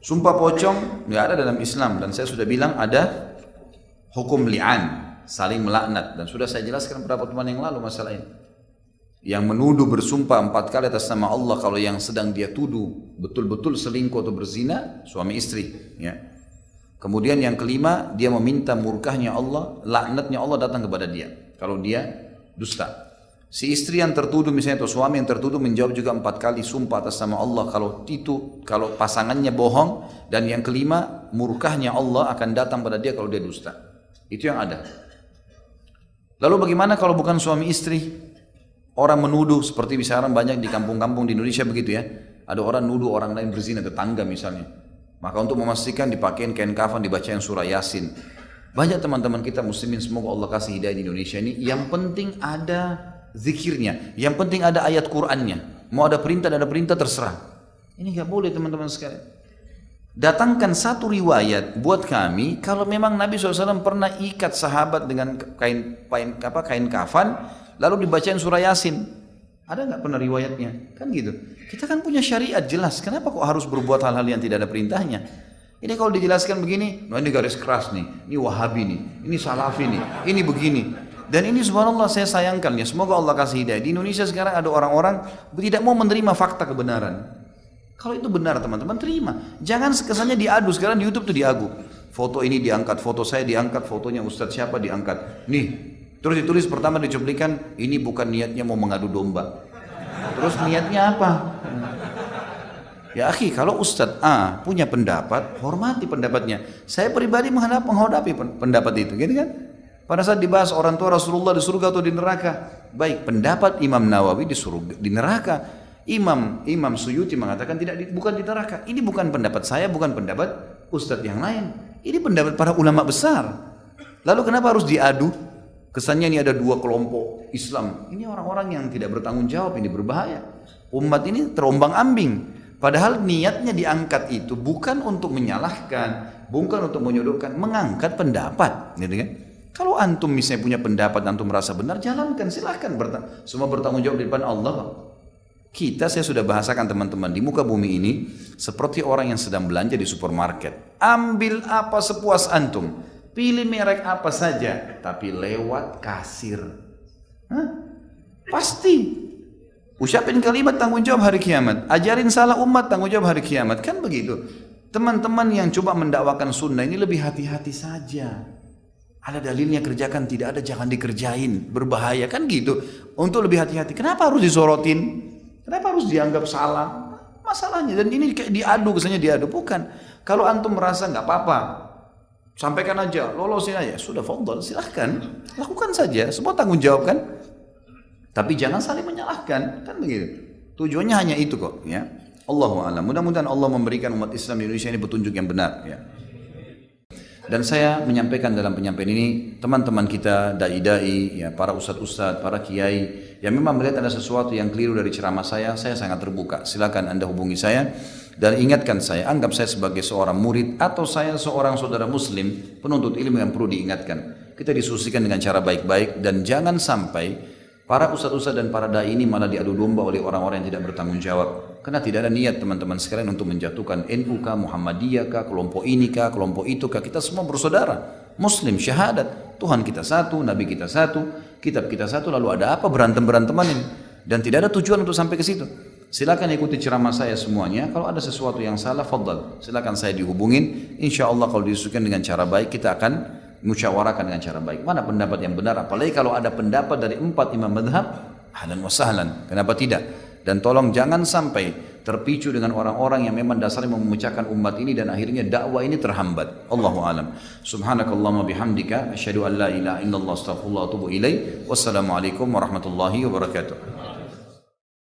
Sumpah pocong nggak ada dalam Islam, dan saya sudah bilang ada hukum li'an, saling melaknat, dan sudah saya jelaskan beberapa pertemuan yang lalu masalah ini. Yang menuduh bersumpah 4 kali atas nama Allah kalau yang sedang dia tuduh betul-betul selingkuh atau berzina, suami istri, ya. Kemudian yang kelima, dia meminta murkahnya Allah, laknatnya Allah datang kepada dia kalau dia dusta. Si istri yang tertuduh misalnya atau suami yang tertuduh menjawab juga 4 kali sumpah atas nama Allah kalau pasangannya bohong, dan yang kelima murkahnya Allah akan datang pada dia kalau dia dusta. Itu yang ada. Lalu bagaimana kalau bukan suami istri? Orang menuduh seperti misalnya banyak di kampung-kampung di Indonesia begitu ya. Ada orang nuduh orang lain berzina, tetangga misalnya. Maka untuk memastikan dipakein kain kafan, dibacain surah Yasin. Banyak teman-teman kita muslimin, semoga Allah kasih hidayah di Indonesia ini. Yang penting ada zikirnya, yang penting ada ayat Qur'annya. Mau ada perintah, ada perintah, terserah. Ini gak boleh teman-teman sekalian. Datangkan satu riwayat buat kami kalau memang Nabi SAW pernah ikat sahabat dengan kain kafan lalu dibacain surah Yasin. Ada nggak pernah riwayatnya? Kan gitu. Kita kan punya syariat jelas. Kenapa kok harus berbuat hal-hal yang tidak ada perintahnya? Ini kalau dijelaskan begini, nah ini garis keras nih, ini Wahabi nih, ini Salafi nih, ini begini. Dan ini subhanallah saya sayangkan ya, semoga Allah kasih hidayah. Di Indonesia sekarang ada orang-orang tidak mau menerima fakta kebenaran. Kalau itu benar teman-teman, terima. Jangan kesannya diadu, sekarang di YouTube tuh diadu. Foto ini diangkat, foto saya diangkat, fotonya Ustadz siapa diangkat. Nih, terus ditulis pertama dicuplikan, ini bukan niatnya mau mengadu domba. Terus niatnya apa? Ya akhi, kalau Ustadz A punya pendapat, hormati pendapatnya. Saya pribadi menghadapi pendapat itu, gitu kan? Pada saat dibahas orang tua Rasulullah di surga atau di neraka, baik pendapat Imam Nawawi di neraka, Imam Suyuti mengatakan bukan di neraka. Ini bukan pendapat saya, bukan pendapat Ustadz yang lain. Ini pendapat para ulama besar. Lalu kenapa harus diadu? Kesannya ini ada 2 kelompok Islam. Ini orang-orang yang tidak bertanggung jawab, ini berbahaya. Umat ini terombang-ambing. Padahal niatnya diangkat itu bukan untuk menyalahkan, bukan untuk menyodorkan, mengangkat pendapat, gitu kan? Kalau antum misalnya punya pendapat, antum merasa benar, jalankan, silahkan. Semua bertanggung jawab di depan Allah. Saya sudah bahasakan teman-teman, di muka bumi ini seperti orang yang sedang belanja di supermarket. Ambil apa sepuas antum, pilih merek apa saja, tapi lewat kasir. Pasti. Ucapin kalimat tanggung jawab hari kiamat. Ajarin salah umat tanggung jawab hari kiamat. Kan begitu. Teman-teman yang coba mendakwakan sunnah ini lebih hati-hati saja. Ada dalilnya kerjakan, tidak ada jangan dikerjain. Berbahaya kan gitu. Untuk lebih hati-hati. Kenapa harus disorotin? Kenapa harus dianggap salah? Masalahnya. Dan ini kayak diadu, kesannya diadu. Bukan. Kalau antum merasa nggak apa-apa, sampaikan aja, lolosin aja. Sudah fadhal, silahkan. Lakukan saja. Semua tanggung jawab kan? Tapi jangan saling menyalahkan, kan begitu. Tujuannya hanya itu kok, ya. Allahu a'lam. Mudah-mudahan Allah memberikan umat Islam di Indonesia ini petunjuk yang benar, ya. Dan saya menyampaikan dalam penyampaian ini, teman-teman kita, dai-dai, ya, para ustadz-ustadz, para kiai, yang memang melihat ada sesuatu yang keliru dari ceramah saya sangat terbuka. Silakan Anda hubungi saya dan ingatkan saya, anggap saya sebagai seorang murid atau saya seorang saudara muslim, penuntut ilmu yang perlu diingatkan. Kita diskusikan dengan cara baik-baik dan jangan sampai para ustadz-ustadz dan para dai ini malah diadu domba oleh orang-orang yang tidak bertanggung jawab. Karena tidak ada niat teman-teman sekalian untuk menjatuhkan NU kah, Muhammadiyah kah, kelompok ini kah, kelompok itu kah. Kita semua bersaudara. Muslim syahadat. Tuhan kita satu, Nabi kita satu, kitab kita satu. Lalu ada apa berantem-beranteman ini? Dan tidak ada tujuan untuk sampai ke situ. Silakan ikuti ceramah saya semuanya. Kalau ada sesuatu yang salah, fadhal. Silakan saya dihubungin. Insya Allah kalau disusun dengan cara baik, kita akan musyawarahkan dengan cara baik. Mana pendapat yang benar? Apalagi kalau ada pendapat dari 4 imam madhab, ahlan wa sahlan. Kenapa tidak? Dan tolong jangan sampai terpicu dengan orang-orang yang memang dasarnya memecahkan umat ini dan akhirnya dakwah ini terhambat. Allahu a'lam. Subhanakallahumma bihamdika asyhadu an la ilaha illallah astaghfirullah wa atubu ilaik. Wassalamualaikum warahmatullahi wabarakatuh.